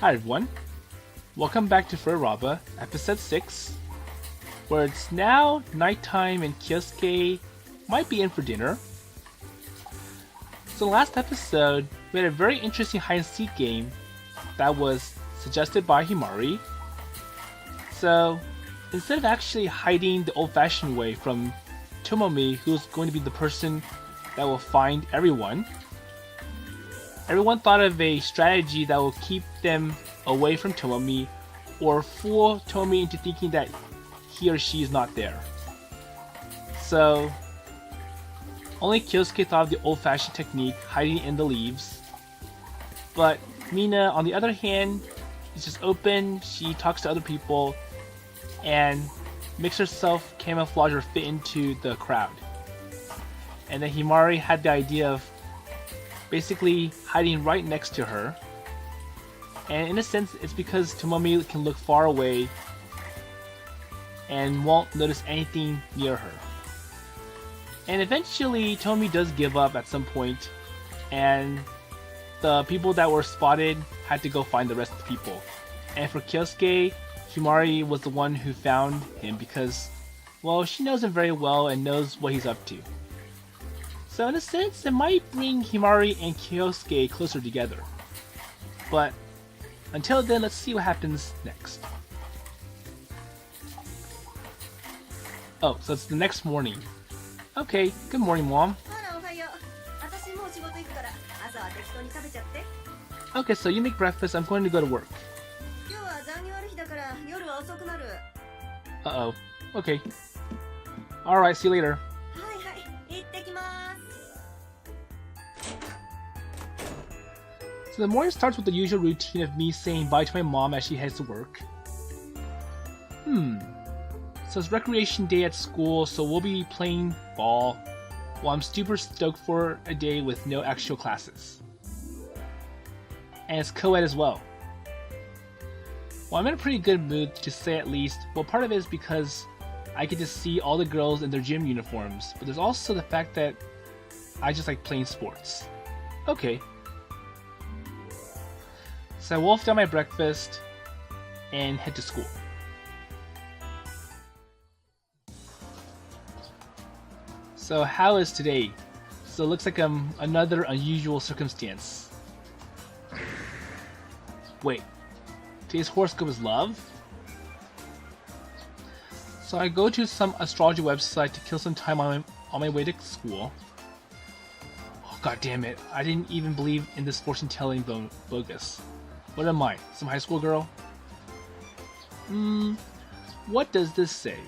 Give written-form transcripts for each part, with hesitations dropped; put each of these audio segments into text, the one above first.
Hi everyone, welcome back to Fureraba, episode 6, where it's now nighttime and Kyousuke might be in for dinner. So last episode, we had a very interesting hide-and-seek game that was suggested by Himari. So instead of actually hiding the old-fashioned way from Tomomi, who's going to be the person that will find everyone thought of a strategy that will keep them away from Tomomi or fool Tomomi into thinking that he or she is not there. So only Kyousuke thought of the old-fashioned technique, hiding in the leaves. But Mina, on the other hand, is just open, she talks to other people, and makes herself camouflage or fit into the crowd. And then Himari had the idea of basically hiding right next to her. And in a sense, it's because Tomomi can look far away and won't notice anything near her. And eventually, Tomomi does give up at some point, and the people that were spotted had to go find the rest of the people. And for Kyousuke, Himari was the one who found him because, well, she knows him very well and knows what he's up to. So in a sense, it might bring Himari and Kyousuke closer together. But until then, let's see what happens next. Oh, so it's the next morning. Okay, good morning, Mom. Okay, so you make breakfast, I'm going to go to work. Uh-oh. Okay. Alright, see you later. So the morning starts with the usual routine of me saying bye to my mom as she heads to work. So it's recreation day at school, so we'll be playing ball. Well, I'm super stoked for a day with no actual classes. And it's co-ed as well. Well, I'm in a pretty good mood to say at least. Well, part of it is because I get to see all the girls in their gym uniforms, but there's also the fact that I just like playing sports. Okay. So I wolf down my breakfast and head to school. So how is today? So it looks like another unusual circumstance. Wait, today's horoscope is love? So I go to some astrology website to kill some time on my way to school. Oh, god damn it, I didn't even believe in this fortune telling bogus. What am I, some high school girl? What does this say?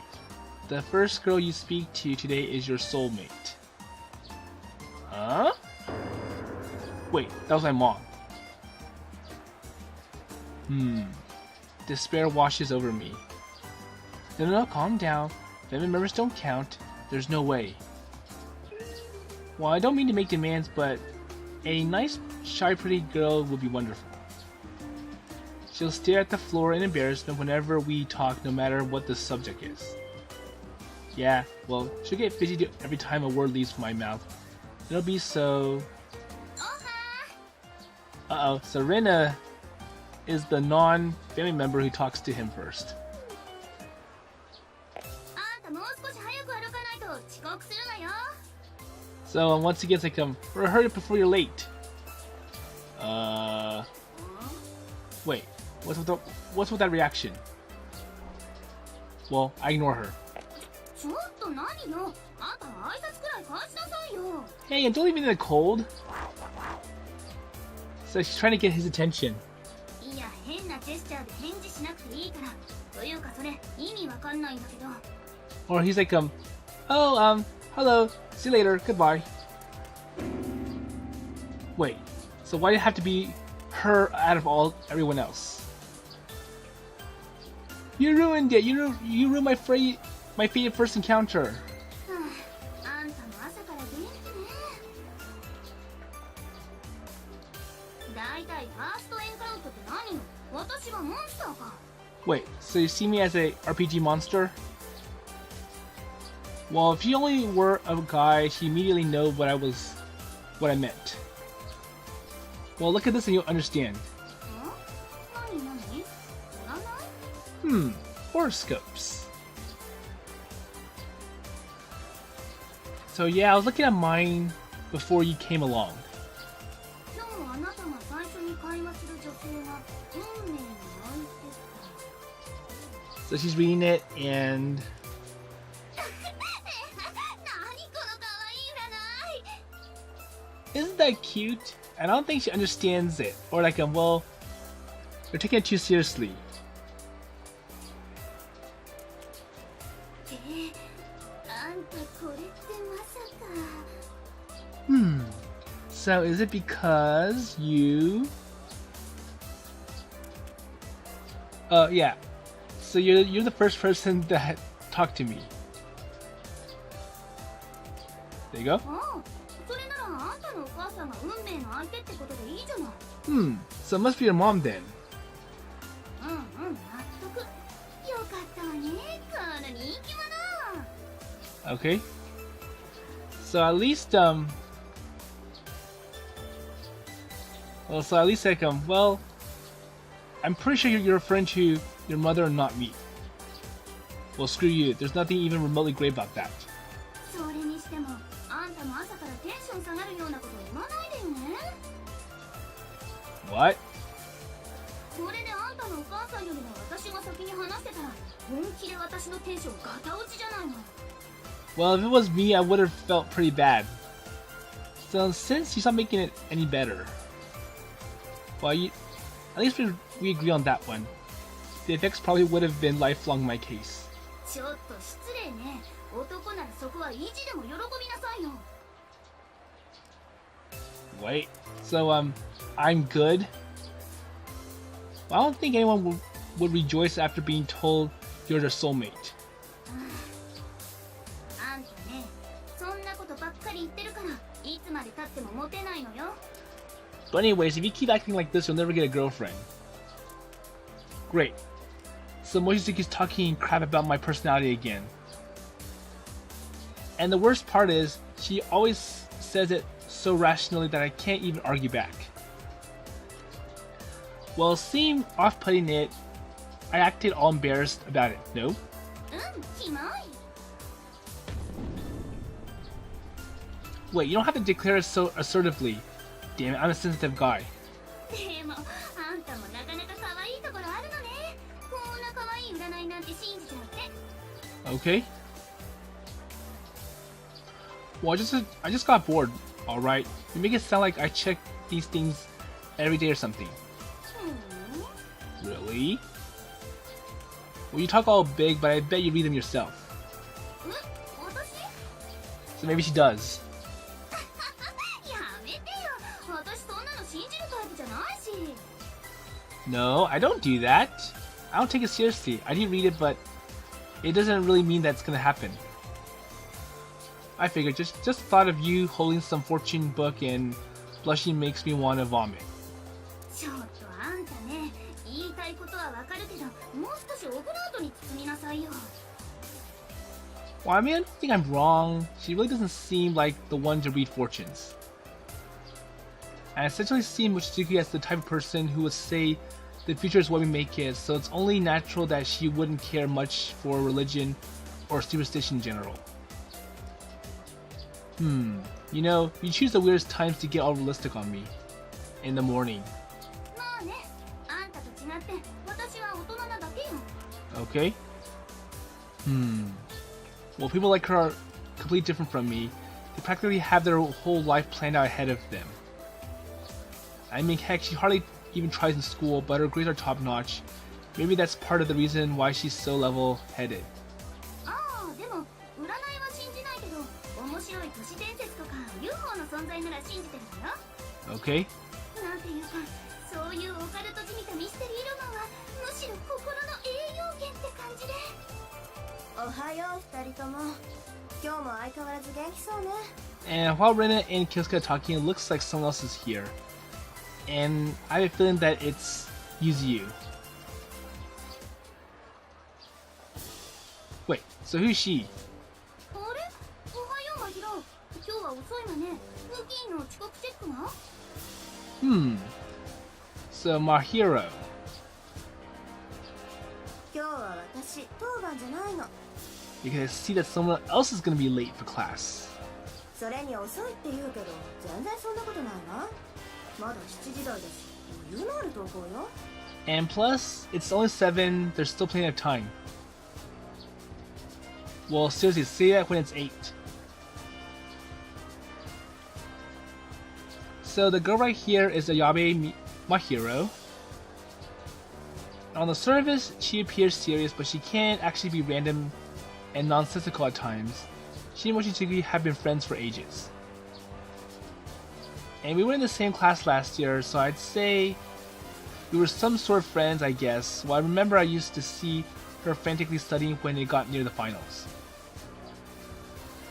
The first girl you speak to today is your soulmate. Huh? Wait, that was my mom. Despair washes over me. No, calm down. Family members don't count. There's no way. Well, I don't mean to make demands, but a nice, shy, pretty girl would be wonderful. She'll stare at the floor in embarrassment whenever we talk, no matter what the subject is. Yeah, well, she'll get fidgety every time a word leaves my mouth. It'll be so... Uh-oh, so Rina is the non-family member who talks to him first. So once again, it's like, hurry up before you're late. Wait, what's with that reaction? Well, I ignore her. Hey, and don't leave me in the cold. So she's trying to get his attention. Or he's like, oh, hello, see you later, goodbye. Wait, so why did it have to be her out of everyone else? You ruined it, you ruined my favorite first encounter. Wait, so you see me as a RPG monster? Well, if you only were a guy, she immediately know what I meant. Well, look at this and you'll understand. Horoscopes. So yeah, I was looking at mine before you came along. So she's reading it and... Isn't that cute? And I don't think she understands it. Or like, well, they're taking it too seriously. So is it because you... yeah. So you're the first person that talked to me. There you go. So it must be your mom then. Okay. So at least well, so at least like well, I'm pretty sure you're referring to your mother and not me. Well, screw you. There's nothing even remotely great about that. What? Well, if it was me, I would have felt pretty bad. So since you're not making it any better, well, at least we agree on that one. The effects probably would have been lifelong in my case. Wait, so I'm good? Well, I don't think anyone would rejoice after being told you're their soulmate. But anyways, if you keep acting like this, you'll never get a girlfriend. Great. So Mochizuki's talking crap about my personality again. And the worst part is, she always says it so rationally that I can't even argue back. Well, seeing off-putting it, I acted all embarrassed about it, no? Wait, you don't have to declare it so assertively. Damn it, I'm a sensitive guy. Okay. Well, I just got bored, alright? You make it sound like I check these things every day or something. Really? Well, you talk all big, but I bet you read them yourself. So maybe she does. No, I don't do that. I don't take it seriously. I didn't read it, but it doesn't really mean that's gonna happen. I figured just thought of you holding some fortune book and blushing makes me want to vomit. Well, I mean, I don't think I'm wrong. She really doesn't seem like the one to read fortunes. I essentially see Mochizuki as the type of person who would say the future is what we make it, so it's only natural that she wouldn't care much for religion or superstition in general. You know, you choose the weirdest times to get all realistic on me. In the morning. Okay. Well, people like her are completely different from me. They practically have their whole life planned out ahead of them. I mean, heck, she hardly even tries in school, but her grades are top-notch. Maybe that's part of the reason why she's so level-headed. Okay. And while Rina and Kyousuke are talking, it looks like someone else is here. And I have a feeling that it's Yuzuyu. Wait, so who's she? So Mahiro. Because I see that someone else is going to be late for class. And plus, it's only 7, there's still plenty of time. Well, seriously, say that when it's 8. So the girl right here is Ayabe Mahiro. On the surface, she appears serious, but she can actually be random and nonsensical at times. She and Mochizuki have been friends for ages. And we were in the same class last year, so I'd say we were some sort of friends, I guess. Well, I remember I used to see her frantically studying when it got near the finals.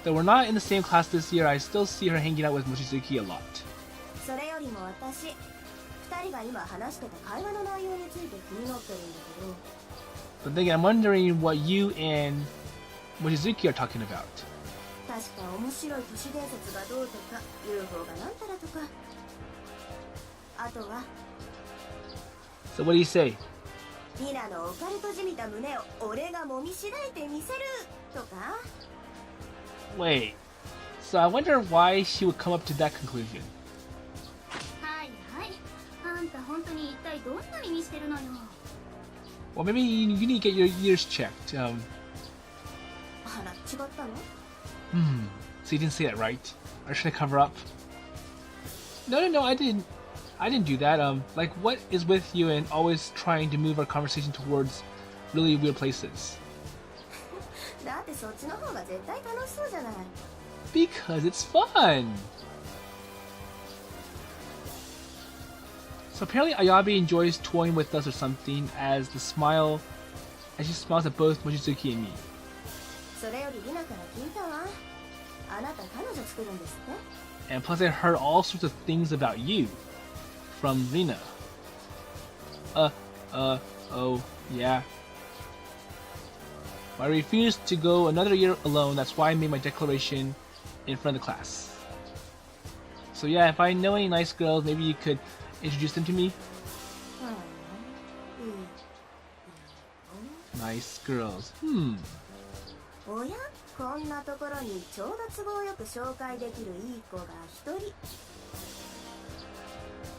Though we're not in the same class this year, I still see her hanging out with Mochizuki a lot. But then I'm wondering what you and Mochizuki are talking about. So what do you say? Wait, so I wonder why she would come up to that conclusion. Well, maybe you need to get your ears checked. So you didn't say that, right? Or should I cover up? No, I didn't do that. Like, what is with you and always trying to move our conversation towards really weird places? Because it's fun! So apparently Ayabe enjoys toying with us or something as she smiles at both Mochizuki and me. And plus I heard all sorts of things about you from Rina. Oh, yeah. I refused to go another year alone, that's why I made my declaration in front of the class. So yeah, if I know any nice girls, maybe you could introduce them to me? Nice girls.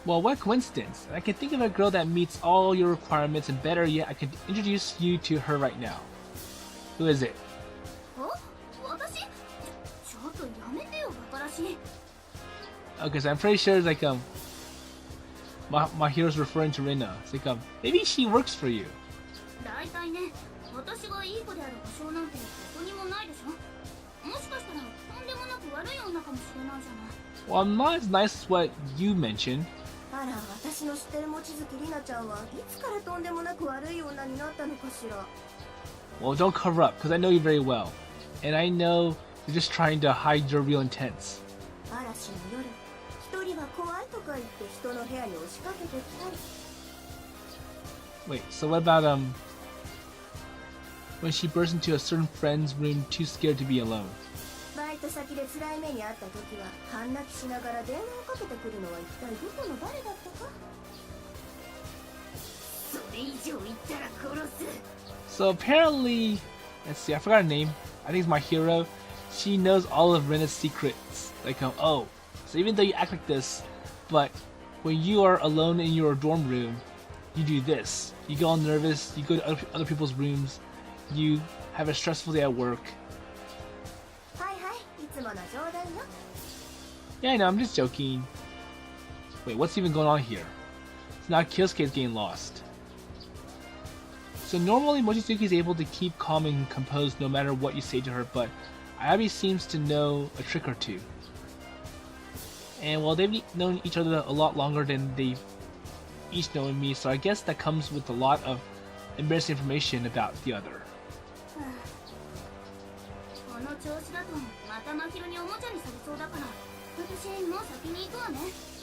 Well, what coincidence. I can think of a girl that meets all your requirements, and better yet, I could introduce you to her right now. Who is it? Okay, so I'm pretty sure it's like Mahiro's referring to Rina. It's like maybe she works for you. Well, I'm not as nice as what you mentioned. Well, don't cover up, because I know you very well. And I know you're just trying to hide your real intents. Wait, so what about when she bursts into a certain friend's room too scared to be alone? So apparently, let's see, I forgot her name. I think it's Mahiro. She knows all of Rina's secrets. Like, oh, so even though you act like this, but when you are alone in your dorm room, you do this. You get all nervous, you go to other people's rooms, you have a stressful day at work. Yeah, I know, I'm just joking. Wait, what's even going on here? So now Kyousuke is getting lost. So normally Mochizuki is able to keep calm and composed no matter what you say to her, but Ayabe seems to know a trick or two. And well, they've known each other a lot longer than they've each known me, so I guess that comes with a lot of embarrassing information about the other.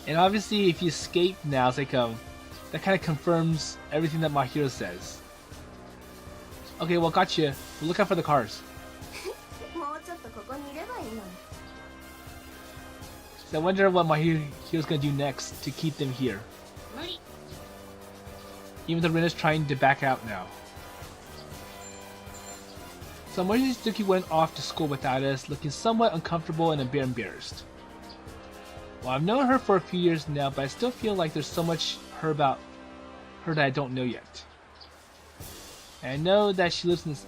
And obviously, if you escape now, it's like that kind of confirms everything that Mahiro says. Okay, well, gotcha. We'll look out for the cars. So I wonder what Mahiro's gonna do next to keep them here. Even though Rina's trying to back out now. So Mochizuki went off to school without us, looking somewhat uncomfortable and a bit embarrassed. Well, I've known her for a few years now, but I still feel like there's so much about her that I don't know yet. And I know that she lives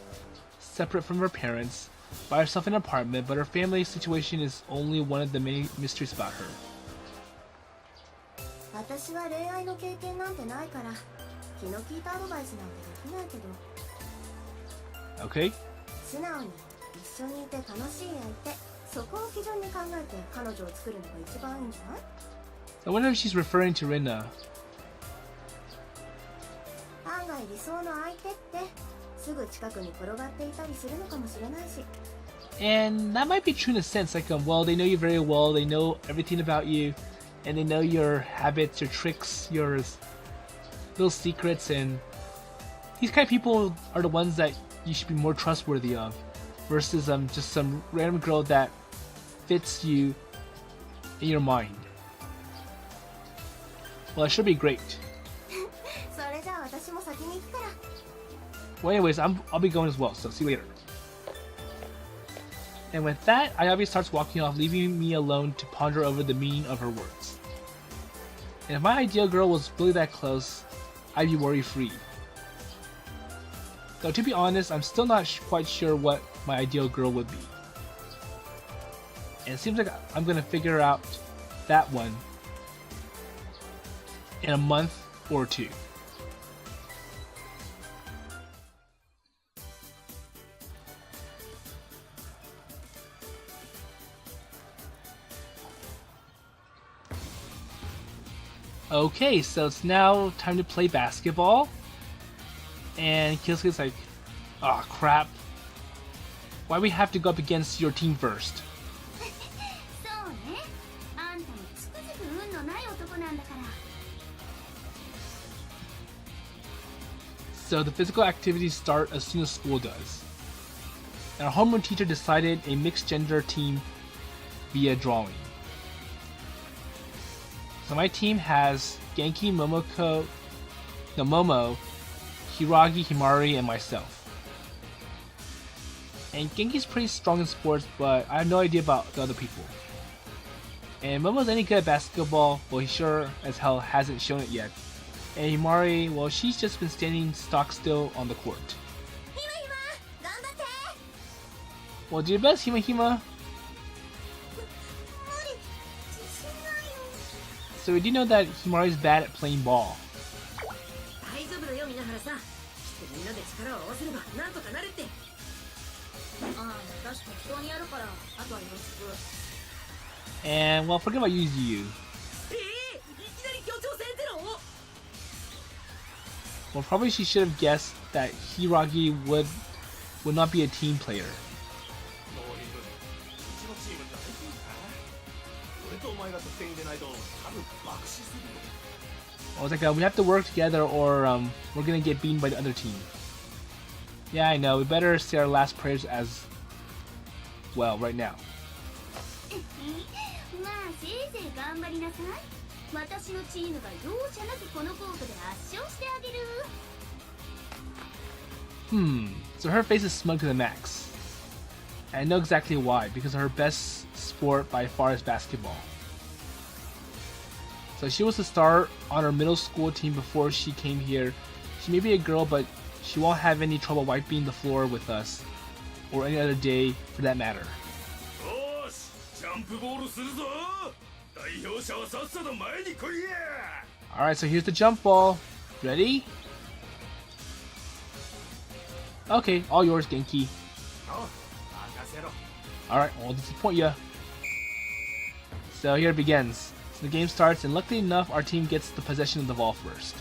separate from her parents, by herself in an apartment, but her family situation is only one of the many mysteries about her. 私は恋愛の経験なんてないから気の利いたアドバイスなんてできないけど Okay. 素直に一緒にいて楽しい相手そこを基準に考えて彼女を作るのが一番いいんじゃない I wonder if she's referring to Rina. 案外理想の相手ってすぐ近くに転がっていたりするのかもしれないし And that might be true in a sense, like, well, they know you very well, they know everything about you, and they know your habits, your tricks, your little secrets, and these kind of people are the ones that you should be more trustworthy of, versus just some random girl that fits you in your mind. Well, it should be great. それじゃあ私も先に行くから Well, anyways, I'll be going as well, so see you later. And with that, Ayabe starts walking off, leaving me alone to ponder over the meaning of her words. And if my ideal girl was really that close, I'd be worry-free. Though to be honest, I'm still not quite sure what my ideal girl would be. And it seems like I'm gonna figure out that one in a month or two. Okay, so it's now time to play basketball. And Kyousuke's like, oh crap. Why we have to go up against your team first? そうねあんたもつくづく運のない男なんだから So the physical activities start as soon as school does. And our homeroom teacher decided a mixed gender team via drawing. So my team has Genki, Momo, Hiragi, Himari, and myself. And Genki's pretty strong in sports, but I have no idea about the other people. And Momo's any good at basketball, well he sure as hell hasn't shown it yet. And Himari, well she's just been standing stock still on the court. Hima, 頑張って Well, do your best, Hima Hima. So we do know that Himari's bad at playing ball. 大丈夫だよ、皆原さん。みんなで力を合わせればなんとかなるって。ああ、私適当にやるから、あとはよろしく。And well, forget about Yuzuyu. いきなり協調戦ゼロ Well, probably she should have guessed that Hiragi would not be a team player. I was like, we have to work together or we're gonna get beaten by the other team. Yeah, I know. We better say our last prayers as well right now. まあせいぜい頑張りなさい。私のチームが容赦なくこのコートで圧勝してあげる。So her face is smug to the max. And I know exactly why, because her best sport by far is basketball. So she was the star on her middle school team before she came here. She may be a girl, but she won't have any trouble wiping the floor with us, or any other day for that matter. Alright, so here's the jump ball. Ready? Okay, all yours, Genki. Alright, I won't disappoint ya. So here it begins. So the game starts, and luckily enough, our team gets the possession of the ball first.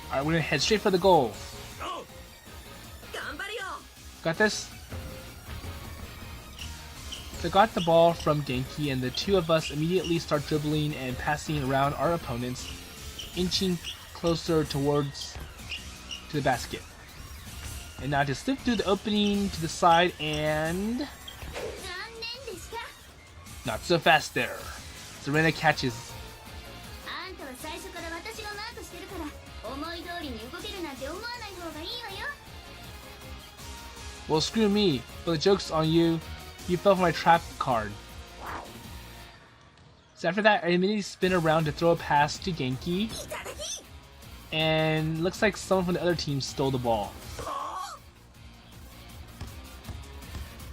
Alright, we're gonna head straight for the goal. Got this? So I got the ball from Genki, and the two of us immediately start dribbling and passing around our opponents, inching closer to the basket. And now to slip through the opening to the side and... Not so fast there. So Rina catches. Well, screw me, but the joke's on you. You fell for my trap card. So after that, I immediately spin around to throw a pass to Genki. And looks like someone from the other team stole the ball.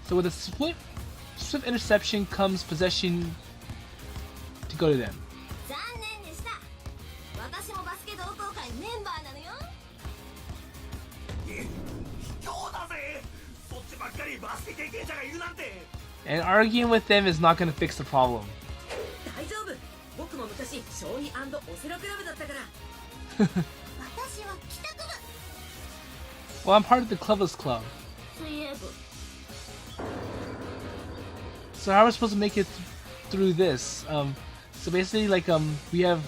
So with a swift interception comes possession to go to them. And arguing with them is not going to fix the problem. Well, I'm part of the Clubless Club. So how are we supposed to make it through this? So basically, like, we have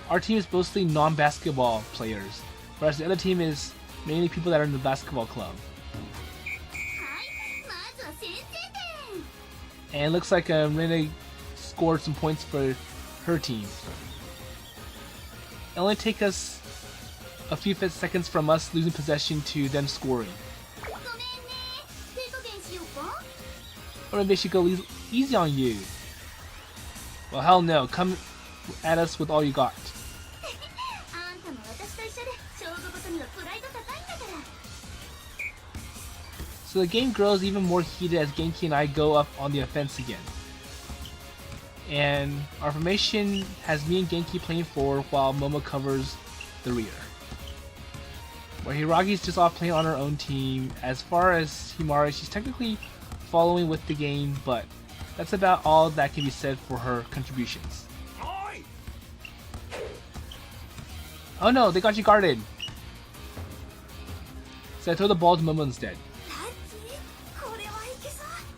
our team is mostly non-basketball players, whereas the other team is mainly people that are in the basketball club. And it looks like Rina scored some points for her team. It only takes us a few seconds from us losing possession to them scoring. Or maybe they should go easy on you. Well, hell no. Come at us with all you got. So the game grows even more heated as Genki and I go up on the offense again. And our formation has me and Genki playing forward while Momo covers the rear. Where Hiragi's just off playing on her own team. As far as Himari, she's technically following with the game, but that's about all that can be said for her contributions. Oh no, they got you guarded! So I throw the ball to Momo instead.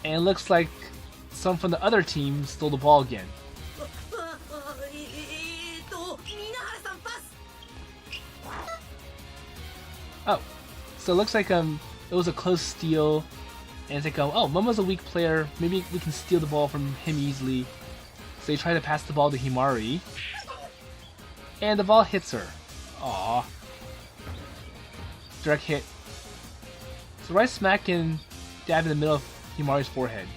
And it looks like someone from the other team stole the ball again. Oh, so it looks like it was a close steal, and it's like oh, Momo's a weak player, maybe we can steal the ball from him easily. So they try to pass the ball to Himari, and the ball hits her. Aww. Direct hit. So right smack and dab in the middle of Himari's forehead.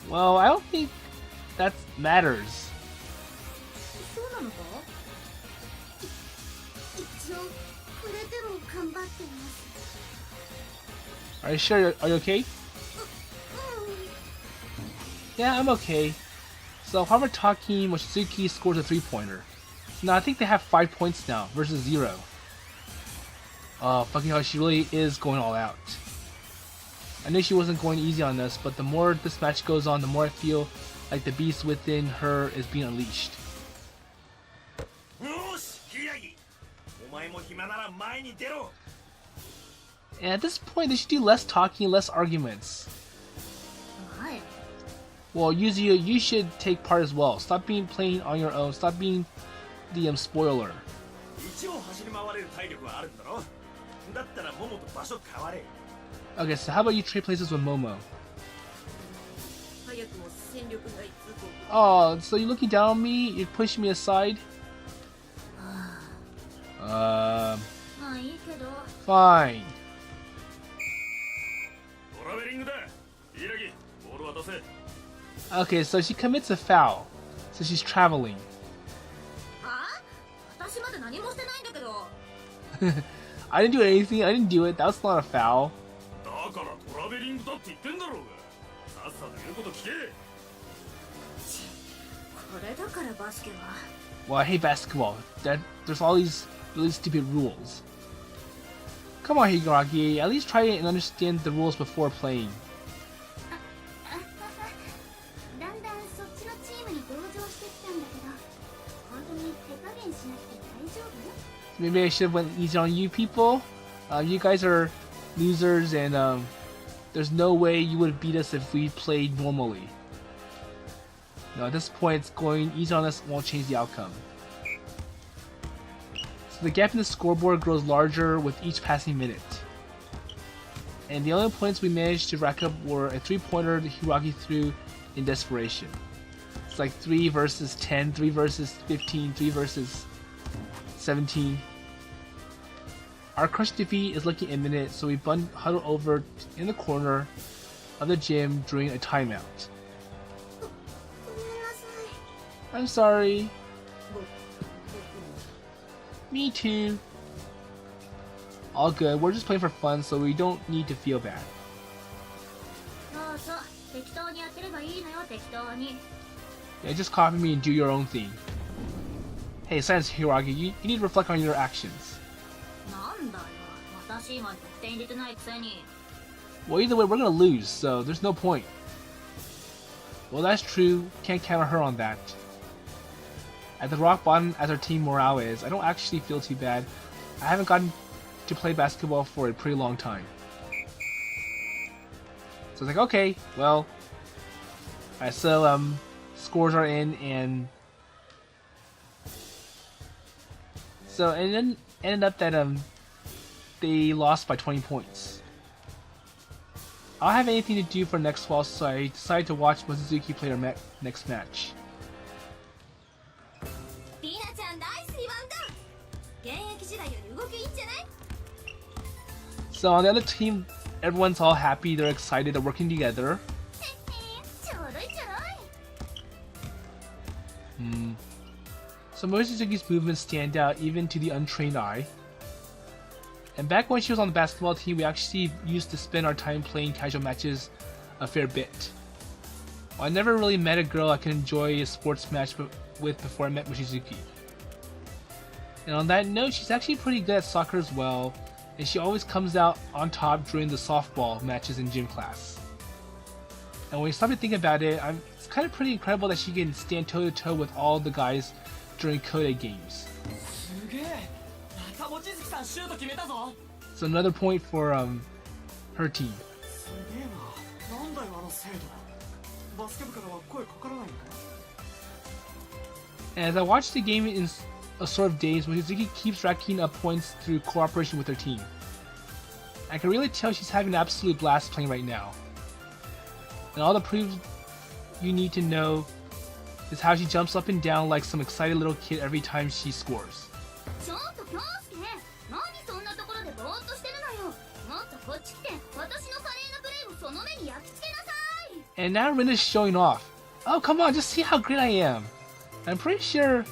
Well, I don't think that matters. Are you sure? Are you okay? Yeah, I'm okay. So while we're talking, Mochizuki scores a 3-pointer. So now I think they have 5 points now versus 0. Oh, fucking hell, she really is going all out. I knew she wasn't going easy on us, but the more this match goes on, the more I feel like the beast within her is being unleashed. And at this point, they should do less talking, less arguments. Well, Yuzuyu, you should take part as well. Stop playing on your own. Stop being the spoiler. Okay, so how about you trade places with Momo? Oh, so you're looking down on me? You're pushing me aside? Fine. Okay, so she commits a foul. So she's traveling. I didn't do anything. I didn't do it. That was not a foul. Well, I hate basketball. There's all these really stupid rules. Come on, Higuragi. At least try and understand the rules before playing. Maybe I should have went easy on you people. You guys are losers, and there's no way you would beat us if we played normally. No, at this point, going easy on us won't change the outcome. So the gap in the scoreboard grows larger with each passing minute. And the only points we managed to rack up were a 3-pointer that Hiragi threw in desperation. It's like 3 versus 10, 3 versus 15, 3 versus 17. Our crush defeat is looking imminent, so we huddle over in the corner of the gym during a timeout. I'm sorry. Me too. All good, we're just playing for fun, so we don't need to feel bad. Yeah, just copy me and do your own thing. Hey, Science Hiragi, you need to reflect on your actions. Well, either way, we're gonna lose, so there's no point. Well, that's true. Can't count on her on that. At the rock bottom as our team morale is, I don't actually feel too bad. I haven't gotten to play basketball for a pretty long time. So it's like, okay, well... Alright, so, scores are in, and... So, and then ended up that, they lost by 20 points. I don't have anything to do for next fall, so I decided to watch Mochizuki play our next match. So on the other team, everyone's all happy, they're excited, they're working together. So Mochizuki's movements stand out even to the untrained eye. And back when she was on the basketball team, we actually used to spend our time playing casual matches a fair bit. Well, I never really met a girl I could enjoy a sports match with before I met Mochizuki. And on that note, she's actually pretty good at soccer as well, and she always comes out on top during the softball matches in gym class. And when you stop to think about it, it's kind of pretty incredible that she can stand toe-to-toe with all the guys during Kode games. So another point for her team. And as I watch the game in a sort of daze, Mochizuki keeps racking up points through cooperation with her team. I can really tell she's having an absolute blast playing right now. And all the proofs you need to know is how she jumps up and down like some excited little kid every time she scores. And now Rina's showing off. Oh, come on, just see how great I am. I'm pretty sure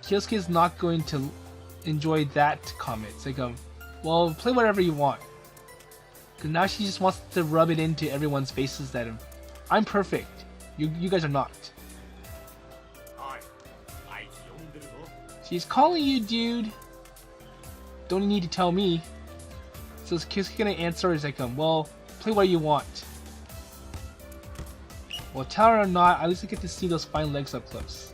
Kyousuke is not going to enjoy that comment. It's like, well, play whatever you want. Because now she just wants to rub it into everyone's faces that I'm perfect. You guys are not. She's calling you, dude. Don't need to tell me. So is Kyousuke gonna answer? Is like, well, play what you want. Well, tell her or not, at least I get to see those fine legs up close.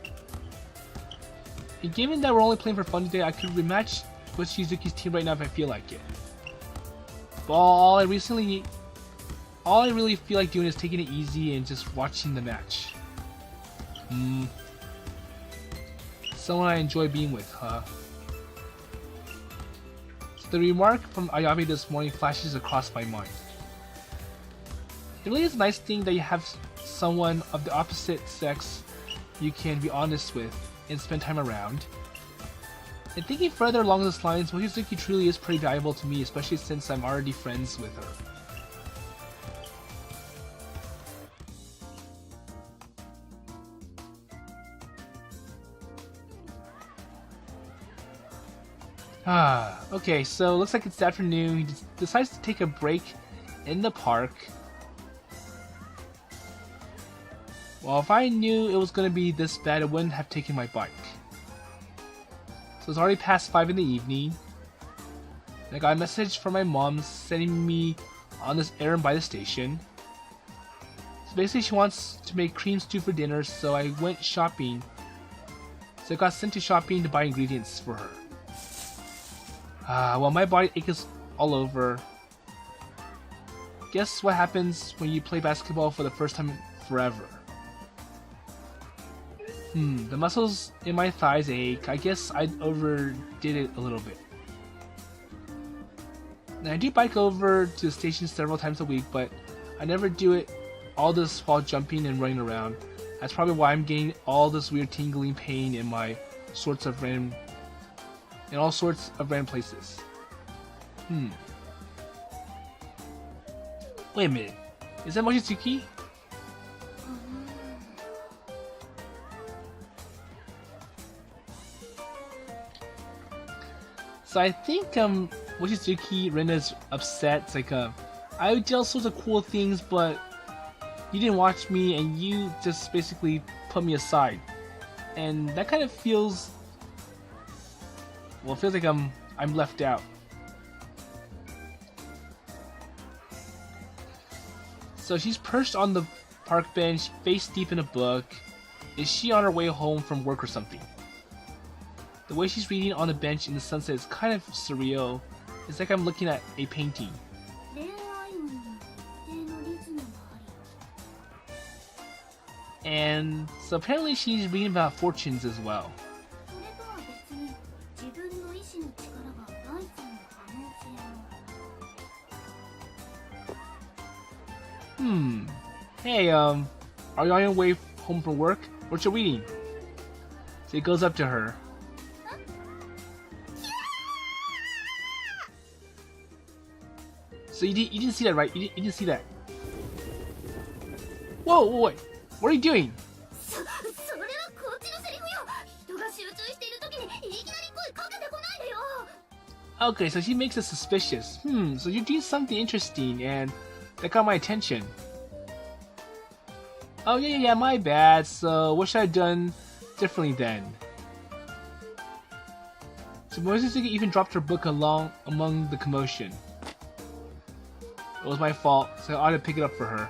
And given that we're only playing for fun today, I could rematch with Shizuki's team right now if I feel like it. But all I really feel like doing is taking it easy and just watching the match. Someone I enjoy being with, huh? So the remark from Ayabe this morning flashes across my mind. It really is a nice thing that you have someone of the opposite sex you can be honest with and spend time around. And thinking further along this lines, Mochizuki truly is pretty valuable to me, especially since I'm already friends with her. Okay, so looks like it's afternoon. He decides to take a break in the park. Well, if I knew it was going to be this bad, I wouldn't have taken my bike. So it's already past 5 in the evening. And I got a message from my mom sending me on this errand by the station. So basically she wants to make cream stew for dinner, so I went shopping. So I got sent to shopping to buy ingredients for her. Well, my body aches all over. Guess what happens when you play basketball for the first time in forever? The muscles in my thighs ache. I guess I overdid it a little bit. And I do bike over to the station several times a week, but I never do it all this while jumping and running around. That's probably why I'm getting all this weird tingling pain in my sorts of random in all sorts of random places. Wait a minute. Is that Mochizuki? So I think Mochizuki Rina's upset. It's like I did all sorts of cool things, but you didn't watch me and you just basically put me aside. And that kind of feels, well, it feels like I'm left out. So she's perched on the park bench, face deep in a book. Is she on her way home from work or something? The way she's reading on the bench in the sunset is kind of surreal. It's like I'm looking at a painting. And so apparently she's reading about fortunes as well. Hey, are you on your way home from work? What you reading? So he goes up to her. So you didn't see that, right? You didn't see that. Whoa, wait. What are you doing? Okay, so she makes us suspicious. So you're doing something interesting and that got my attention. Oh yeah, my bad. So what should I have done differently then? So Mochizuki even dropped her book among the commotion. It was my fault, so I ought to pick it up for her.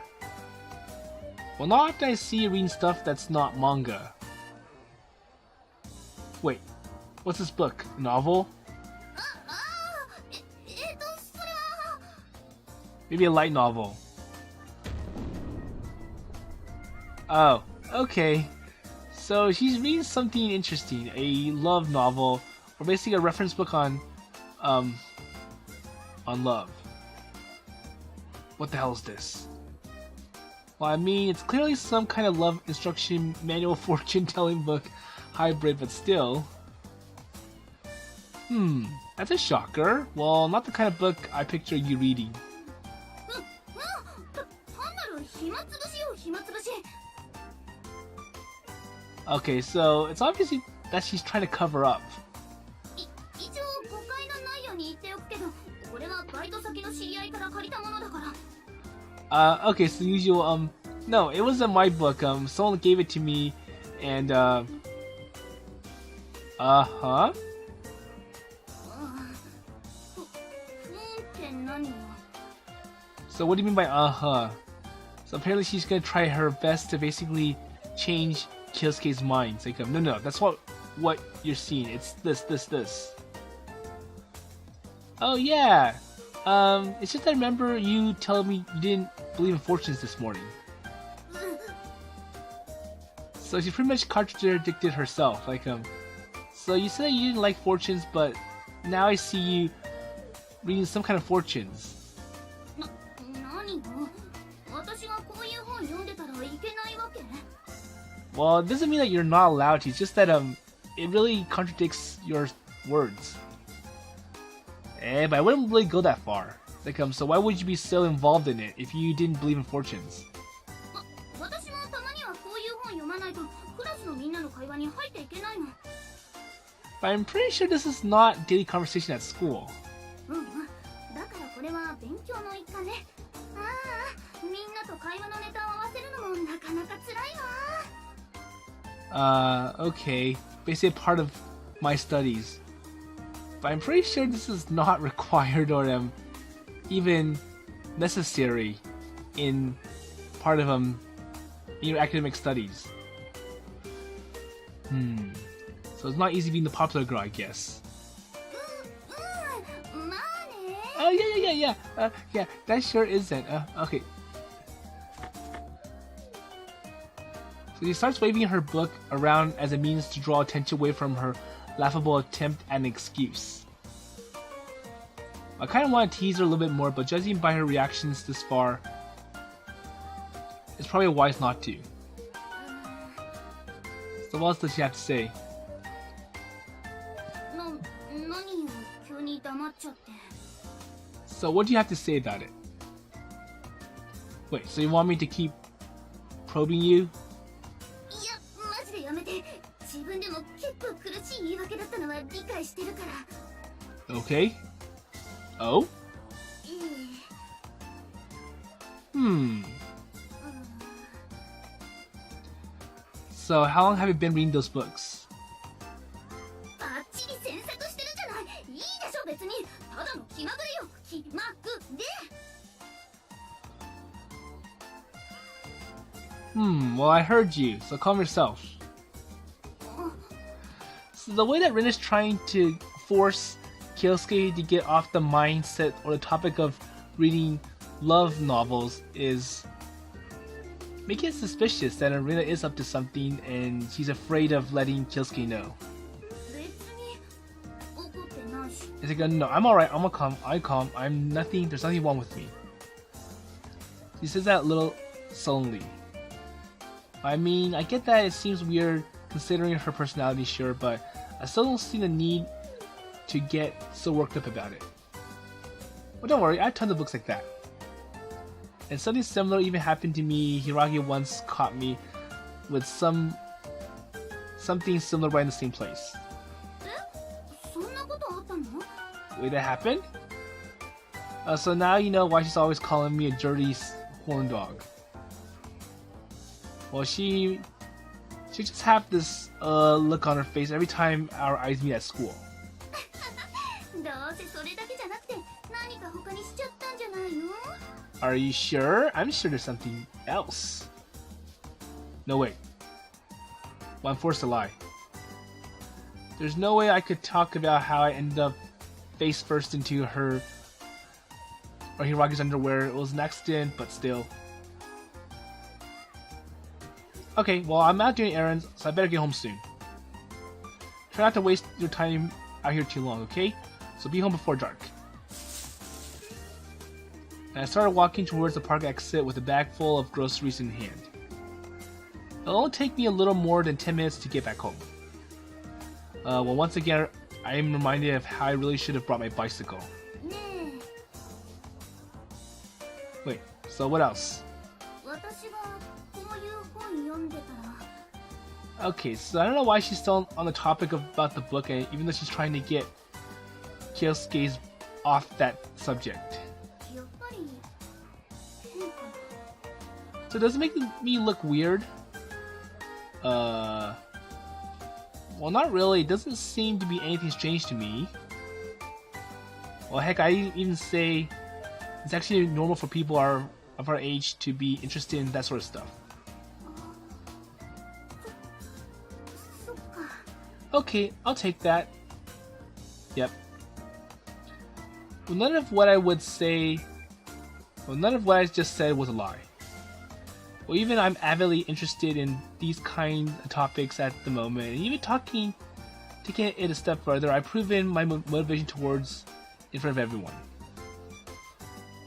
Well, not after I see you reading stuff that's not manga. Wait, what's this book? A novel? Maybe a light novel. Oh, okay. So she's reading something interesting, a love novel, or basically a reference book on love. What the hell is this? Well, I mean, it's clearly some kind of love instruction manual fortune-telling book hybrid, but still. That's a shocker. Well, not the kind of book I picture you reading. Okay, so it's obviously that she's trying to cover up. Okay, so usual, no, it wasn't my book, someone gave it to me, and, uh-huh? So what do you mean by uh-huh? So apparently she's gonna try her best to basically change Kyousuke's mind. It's like, no, that's what you're seeing, it's this. Oh yeah! It's just I remember you telling me you didn't believe in fortunes this morning. So she pretty much contradicted herself. Like, so you said that you didn't like fortunes, but now I see you reading some kind of fortunes. Well, it doesn't mean that you're not allowed to. It's just that it really contradicts your words. But I wouldn't really go that far. Like, so why would you be so involved in it if you didn't believe in fortunes? But I'm pretty sure this is not daily conversation at school. Okay. Basically a part of my studies. But I'm pretty sure this is not required or even necessary in part of your academic studies. So it's not easy being the popular girl, I guess. Oh yeah. Yeah, that sure isn't. Okay. So she starts waving her book around as a means to draw attention away from her laughable attempt at an excuse. I kind of want to tease her a little bit more, but judging by her reactions this far, it's probably wise not to. So what else does she have to say? So what do you have to say about it? Wait, so you want me to keep probing you? いやマジでやめて。自分でも結構苦しい言い訳だったのは理解してるから。 Okay. Oh? So how long have you been reading those books? バッチリ詮索してるじゃない。いいでしょ別に。ただの気まぐれよ。気まぐれ。Well I heard you, so calm yourself. So the way that Rin is trying to force Kyousuke to get off the mindset or the topic of reading love novels is making it suspicious that Rina is up to something and she's afraid of letting Kyousuke know. 別に怒ってないし。 It's like, no, I'm alright, I'm calm, I'm nothing, there's nothing wrong with me. She says that a little sullenly. I mean, I get that it seems weird considering her personality, sure, but I still don't see the need to get so worked up about it. Well, don't worry, I have tons of books like that. And something similar even happened to me. Hiragi once caught me with something similar right in the same place. そんなことあったの? Wait, that happened? So now you know why she's always calling me a dirty horn dog. Well, she just have this look on her face every time our eyes meet at school. どうせそれだけじゃなくて何か他にしちゃったんじゃないの? Are you sure? I'm sure there's something else. No, wait. Well, I'm forced to lie. There's no way I could talk about how I ended up face first into her or Hiragi's underwear. It was an accident, but still. Okay, well, I'm out doing errands, so I better get home soon. Try not to waste your time out here too long, okay? So be home before dark. And I started walking towards the park exit with a bag full of groceries in hand. It'll only take me a little more than 10 minutes to get back home. Well, once again, I am reminded of how I really should have brought my bicycle. Wait, so what else? 私がこういう本読んでたら。 Okay, so I don't know why she's still on the topic about the book, and even though she's trying to get Kyousuke's off that subject. やっぱり変かな。 So does it make me look weird? Well, not really. It doesn't seem to be anything strange to me. Well, heck, I even say it's actually normal for people of our age to be interested in that sort of stuff. そっか。 Okay, I'll take that. Yep. Well, none of what I just said was a lie. Well, even I'm avidly interested in these kind of topics at the moment, and even taking it a step further, I've proven my motivation towards in front of everyone.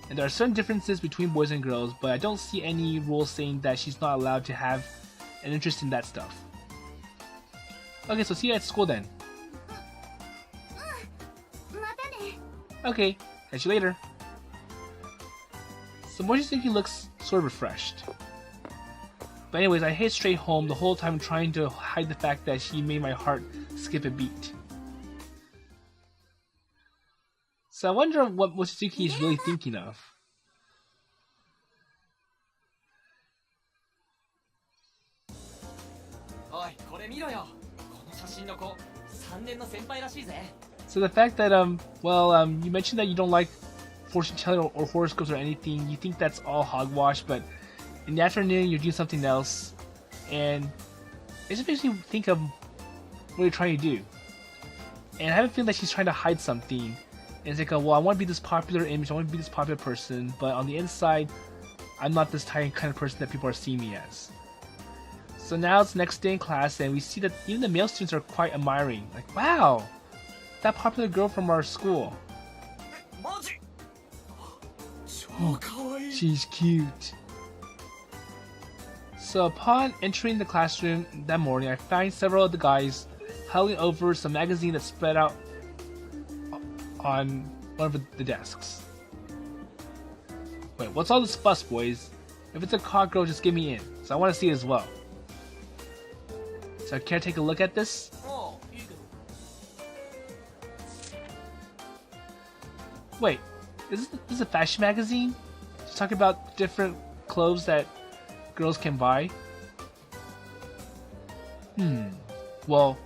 And there are certain differences between boys and girls, but I don't see any rules saying that she's not allowed to have an interest in that stuff. Okay, so see you at school then. またね。 Okay, catch you later. So Mochizuki looks sort of refreshed. But anyways, I head straight home the whole time trying to hide the fact that she made my heart skip a beat. So I wonder what Mochizuki is really thinking of. おい、これ見ろよ。この写真の子、3年の先輩らしいぜ。 So the fact that you mentioned that you don't like fortune telling or horoscopes or anything, you think that's all hogwash, but in the afternoon you're doing something else, and it just makes me think of what you're trying to do. And I have a feeling that she's trying to hide something. And it's like, well, I want to be this popular image, I want to be this popular person, but on the inside, I'm not this kind of person that people are seeing me as. So now it's next day in class, and we see that even the male students are quite admiring. Like, wow, that popular girl from our school. マジ？超可愛い。 She's cute. So upon entering the classroom that morning, I find several of the guys huddling over some magazine that's spread out on one of the desks. Wait, what's all this fuss, boys? If it's a hot girl, just get me in. So I want to see it as well. So can I take a look at this? ああいいけど Wait, is this a fashion magazine? It's talking about different clothes that girls can buy? Well,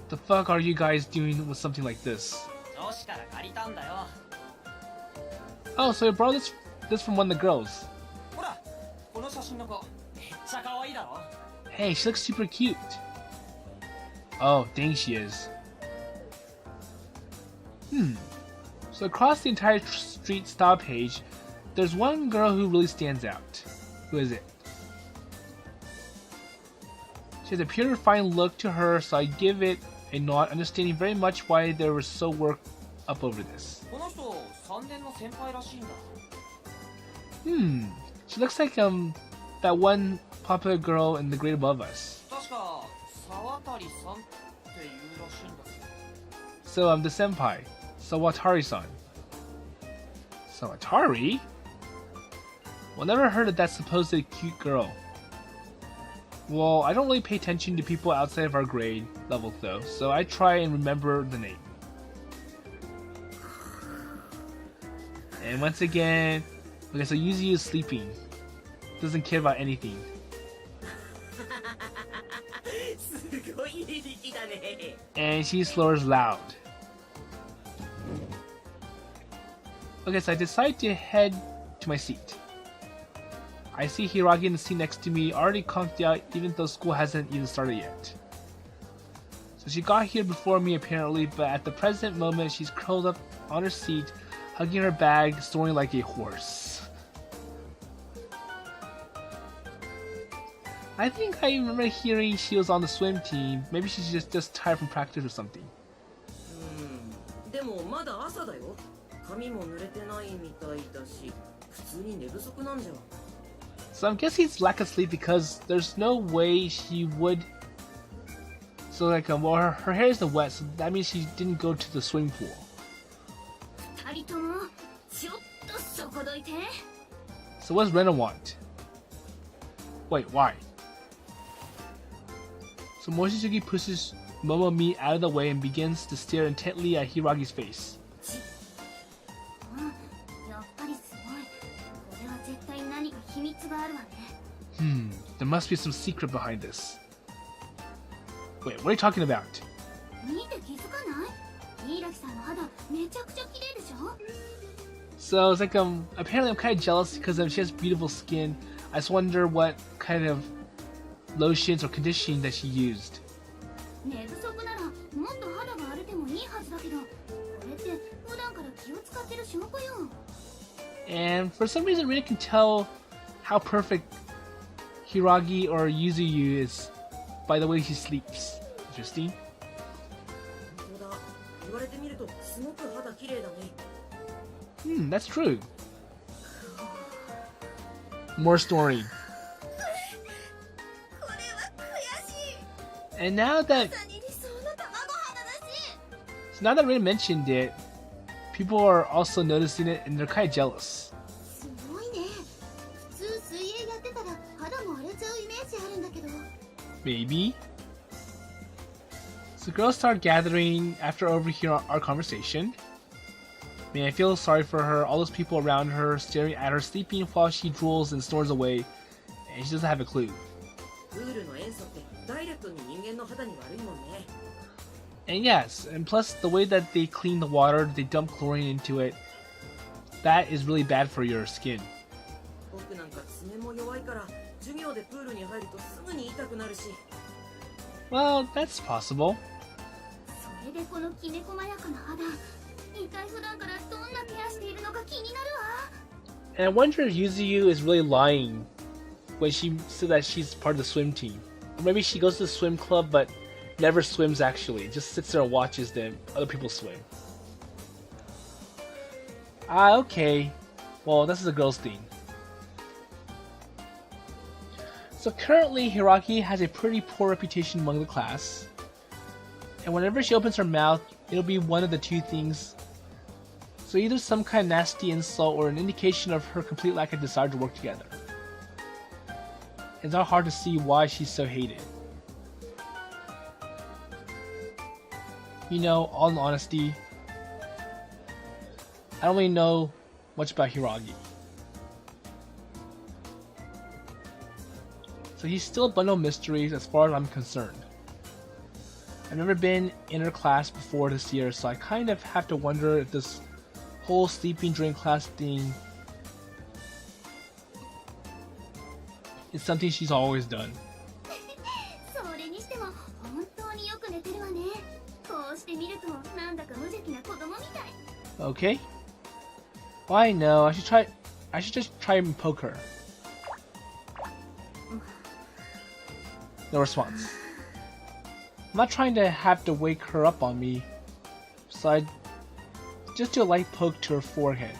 the fuck are you guys doing with something like this? 女子から借りたんだよ Oh, so you brought this from one of the girls. ほらこの写真の子めっちゃ可愛いだろ Hey, she looks super cute. Oh, dang she is. So across the entire street style page, there's one girl who really stands out. Who is it? She has a pure refined look to her, so I give it a nod, understanding very much why they were so worked up over this. この人3年の先輩らしいんだ She looks like that one popular girl in the grade above us. 確か沢渡さんっていうらしいんだけど So I'm the senpai, Sawatari-san. Sawatari? Well, never heard of that supposed cute girl. Well, I don't really pay attention to people outside of our grade level though, so I try and remember the name. And once again, okay, so Yuzuyu is sleeping. Doesn't care about anything. すごい力だね And she slurs loud. Okay, so I decide to head to my seat. I see Hiragi in the seat next to me, already conked out even though school hasn't even started yet. So she got here before me apparently, but at the present moment she's curled up on her seat, hugging her bag, snoring like a horse. I think I remember hearing she was on the swim team. Maybe she's just tired from practice or something. でもまだ朝だよ髪も濡れてないみたいだし普通に寝不足なんじゃ So I'm guessing it's lack of sleep because there's no way she would. So like, well, her hair is wet, so that means she didn't go to the swimming pool. 二人ともちょっとそこどいて So what does Rina want? Wait, why? So Mochizuki pushes Momo out of the way and begins to stare intently at Hiragi's face. やっぱりすごいこれは絶対何か秘密があるわね There must be some secret behind this. Wait, what are you talking about? 見て気づかないイイラキさんの肌めちゃくちゃ綺麗でしょ So it's like apparently I'm kind of jealous because she has beautiful skin. I just wonder what kind of lotions or conditioning that she used. 寝不足ならもっと肌が荒れてもいいはずだけどこれって普段から気を使ってる証拠よ And for some reason Rina can tell how perfect Hiragi or Yuzuyu is by the way she sleeps. Interesting. 本当だ言われてみるとすごく肌綺麗だね That's true. More story. これは悔しい And now that さに理想の卵肌だし so now that Rina mentioned it, people are also noticing it and they're kind of jealous. すごいね普通水泳やってたら肌も荒れちゃうイメージあるんだけど Maybe. So girls start gathering after overhearing our conversation. Man, I feel sorry for her. All those people around her staring at her sleeping while she drools and snores away, and she doesn't have a clue. プールの塩素ってダイレクトに人間の肌に悪いもんね And yes, and plus the way that they clean the water, they dump chlorine into it, that is really bad for your skin. 僕なんか爪も弱いから授業でプールに入るとすぐに痛くなるし Well, that's possible. それでこのきめ細やかな肌一体普段からどんなケアしているのか気になるわ And I wonder if Yuzuyu is really lying when she said that she's part of the swim team. Or maybe she goes to the swim club but never swims actually, just sits there and watches them other people swim. Ah, okay. Well, this is a girl's thing. So currently, Hiraki has a pretty poor reputation among the class. And whenever she opens her mouth, it'll be one of the two things. So either some kind of nasty insult or an indication of her complete lack of desire to work together. It's not hard to see why she's so hated. You know, all in honesty, I don't really know much about Hiragi. So he's still a bundle of mysteries as far as I'm concerned. I've never been in her class before this year, so I kind of have to wonder if this whole sleeping during class thing is something she's always done. それにしても本当によく寝てるわね。こうして見るとなんだか無邪気な子供みたい。 Okay. Well, I know. I should just try and poke her. No response. I'm not trying to have to wake her up on me, so I just do a light poke to her forehead.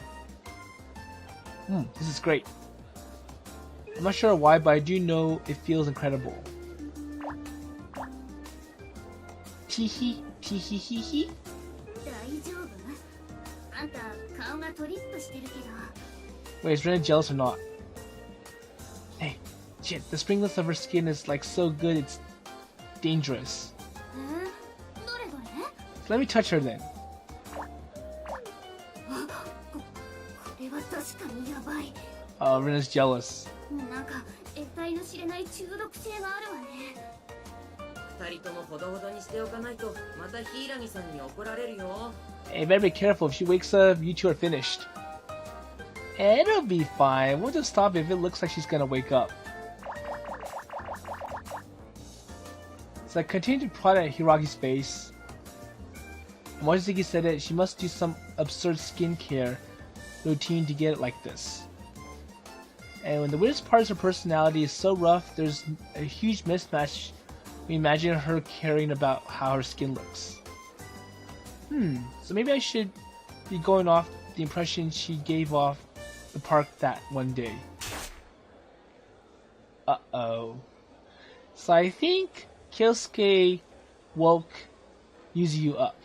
This is great. I'm not sure why, but I do know it feels incredible. Teehee, teehee hee hee. 大丈夫？あんた顔がトリップしてるけど。 Wait, is Rina jealous or not? Hey, shit, the springless of her skin is like so good it's dangerous. どれどれ？ So let me touch her then. これは確かにやばい。 Rina's jealous. なんか得体の知れない中毒性があるわね。二人ともほどほどにしておかないとまたヒイラギさんに怒られるよ。 Hey, better be careful. If she wakes up, you two are finished. It'll be fine. We'll just stop if it looks like she's gonna wake up. So I continue to prod at Hiragi's face. Mochizuki said that she must do some absurd skincare routine to get it like this. And when the weirdest part of her personality is so rough, there's a huge mismatch. We imagine her caring about how her skin looks. So maybe I should be going off the impression she gave off the park that one day. Uh-oh. So I think Kyousuke woke Yuzuyu up.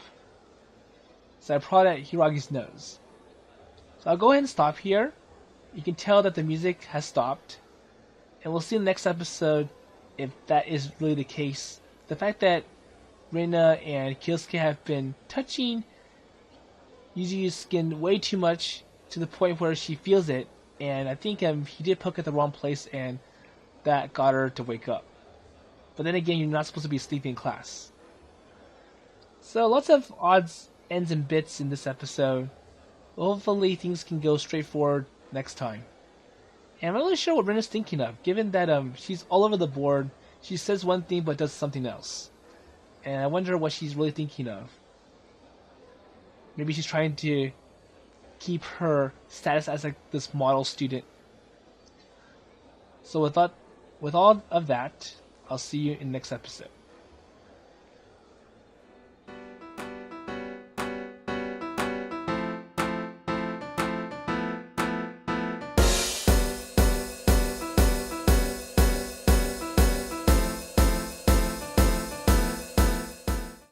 So I prod at Hiragi's nose. So I'll go ahead and stop here. You can tell that the music has stopped. And we'll see in the next episode if that is really the case. The fact that Rina and Kyousuke have been touching Yuzuyu's skin way too much to the point where she feels it, and I think he did poke at the wrong place and that got her to wake up. But then again, you're not supposed to be sleeping in class. So lots of odds, ends, and bits in this episode. Hopefully things can go straightforward next time. And I'm not really sure what Rina's thinking of, given that she's all over the board. She says one thing but does something else. And I wonder what she's really thinking of. Maybe she's trying to keep her status as like this model student. So with all of that, I'll see you in the next episode.